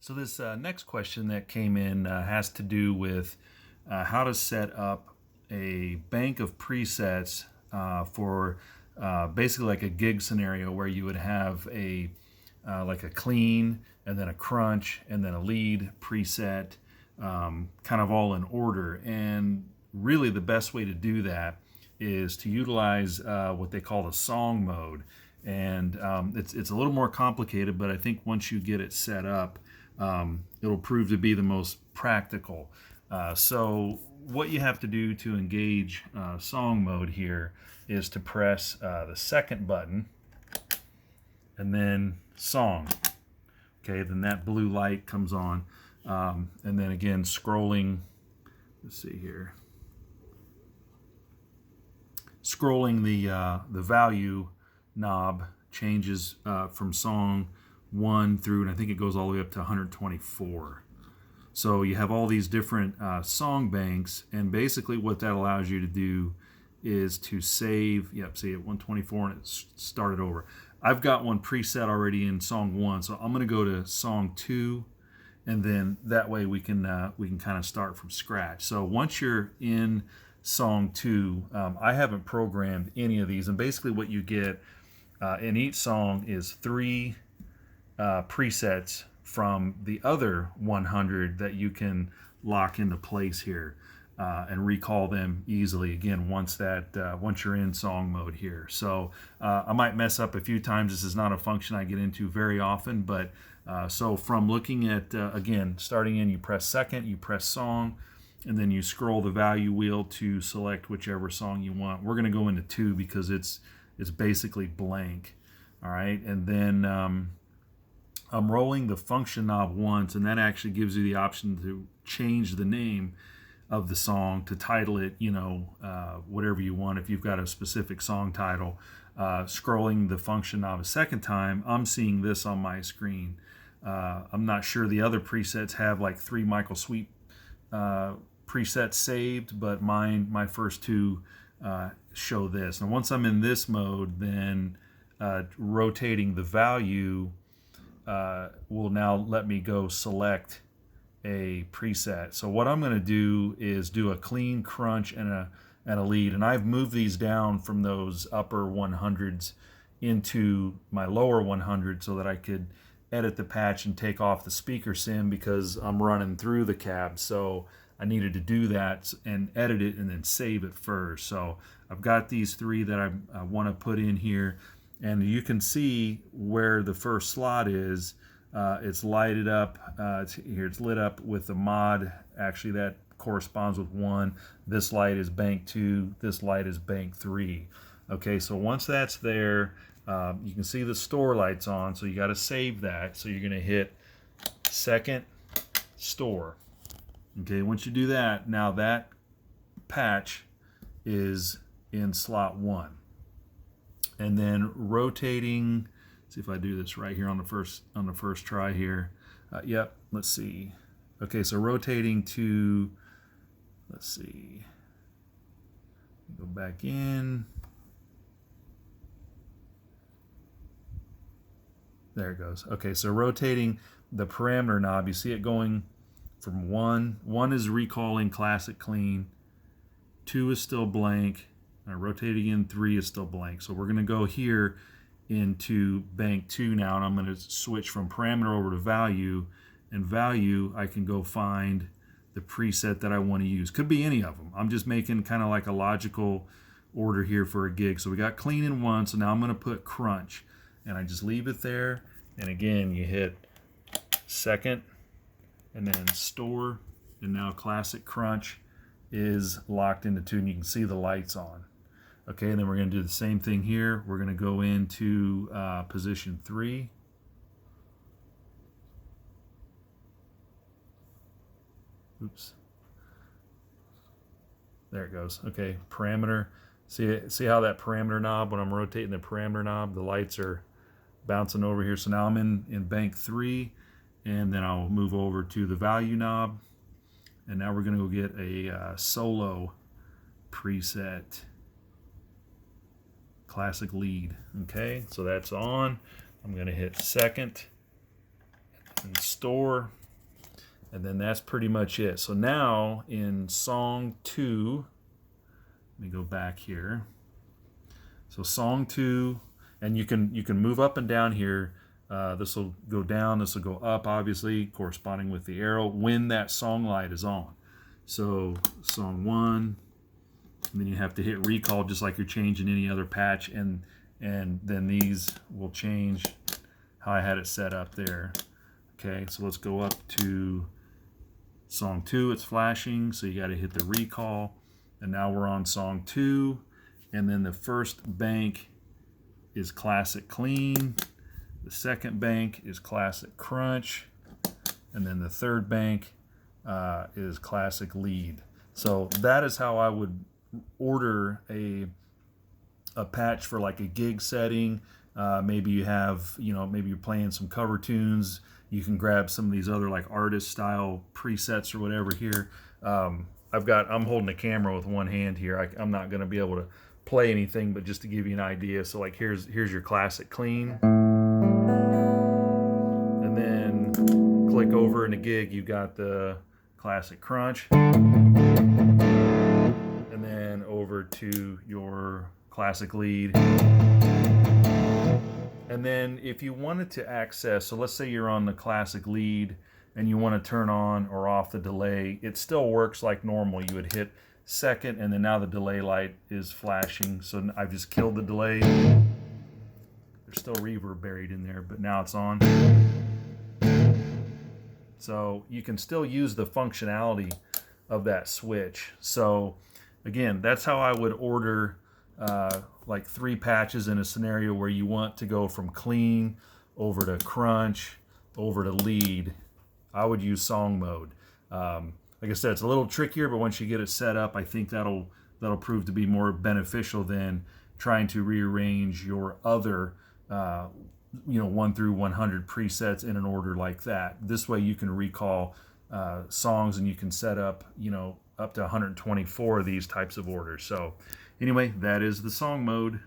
So this next question that came in has to do with how to set up a bank of presets for basically like a gig scenario where you would have a like a clean and then a crunch and then a lead preset, kind of all in order. And really the best way to do that is to utilize what they call the song mode. And it's a little more complicated, but I think once you get it set up, it'll prove to be the most practical. So what you have to do to engage song mode here is to press the second button and then song. Okay, then that blue light comes on, and then again scrolling. Let's see here. Scrolling the value knob changes from song 1 through, and I think it goes all the way up to 124. So you have all these different song banks, and basically what that allows you to do is to save. Yep, see at 124 and it started over. I've got one preset already in song 1, so I'm going to go to song 2, and then that way we can kind of start from scratch. So once you're in song 2, I haven't programmed any of these, and basically what you get in each song is 3 presets from the other 100 that you can lock into place here and recall them easily again once you're in song mode here. So I might mess up a few times. This is not a function I get into very often, but so from looking at again starting in, you press second, you press song, and then you scroll the value wheel to select whichever song you want. We're going to go into 2 because it's basically blank. All right, and then I'm rolling the function knob once, and that actually gives you the option to change the name of the song, to title it, whatever you want if you've got a specific song title. Scrolling the function knob a second time, I'm seeing this on my screen. I'm not sure the other presets have like 3 Michael Sweet presets saved, but my first 2 show this. And once I'm in this mode, then rotating the value will now let me go select a preset. So what I'm going to do is do a clean, crunch, and a lead, and I've moved these down from those upper 100s into my lower 100 so that I could edit the patch and take off the speaker sim because I'm running through the cab. So I needed to do that and edit it and then save it first. So I've got these 3 that I want to put in here, and you can see where the first slot is. It's lighted up. It's lit up with the mod. Actually, that corresponds with 1. This light is bank 2. This light is bank 3. Okay, so once that's there, you can see the store lights on. So you got to save that. So you're going to hit second store. Okay, once you do that, now that patch is in slot 1. And then rotating, see if I do this right here on the first try here. Yep, let's see. Okay, so rotating to, let's see, go back in. There it goes. Okay, so rotating the parameter knob, you see it going from 1. 1 is recalling classic clean. 2 is still blank. Rotating in 3 is still blank. So we're going to go here into bank 2 now, and I'm going to switch from parameter over to value. And value, I can go find the preset that I want to use. Could be any of them. I'm just making kind of like a logical order here for a gig. So we got clean in 1, so now I'm going to put crunch. And I just leave it there. And again, you hit second and then store. And now classic crunch is locked into 2, and you can see the lights on. Okay, and then we're going to do the same thing here. We're going to go into position 3. Oops. There it goes. Okay, parameter. See how that parameter knob, when I'm rotating the parameter knob, the lights are bouncing over here. So now I'm in bank 3, and then I'll move over to the value knob. And now we're going to go get a solo preset. Classic lead. Okay, so that's on. I'm going to hit second and restore, and then that's pretty much it. So now in song 2, let me go back here. So song 2, and you can move up and down here. This will go down, this will go up, obviously, corresponding with the arrow when that song light is on. So song 1, and then you have to hit recall just like you're changing any other patch, and then these will change how I had it set up there. Okay, so let's go up to song 2. It's flashing, so you got to hit the recall, and now we're on song 2, and then the first bank is classic clean, the second bank is classic crunch, and then the third bank is classic lead. So that is how I would order a patch for like a gig setting. Maybe you have, maybe you're playing some cover tunes. You can grab some of these other like artist style presets or whatever here. I'm holding the camera with one hand here. I'm not going to be able to play anything, but just to give you an idea. So like here's your classic clean, and then click over in the gig. You got the classic crunch, and then over to your classic lead. And then if you wanted to access, so let's say you're on the classic lead and you want to turn on or off the delay, it still works like normal. You would hit second, and then now the delay light is flashing. So I've just killed the delay. There's still reverb buried in there, but now it's on. So you can still use the functionality of that switch. So again, that's how I would order like 3 patches in a scenario where you want to go from clean over to crunch over to lead. I would use song mode. Like I said, it's a little trickier, but once you get it set up, I think that'll prove to be more beneficial than trying to rearrange your other 1 through 100 presets in an order like that. This way you can recall songs, and you can set up up to 124 of these types of orders. So anyway, that is the song mode.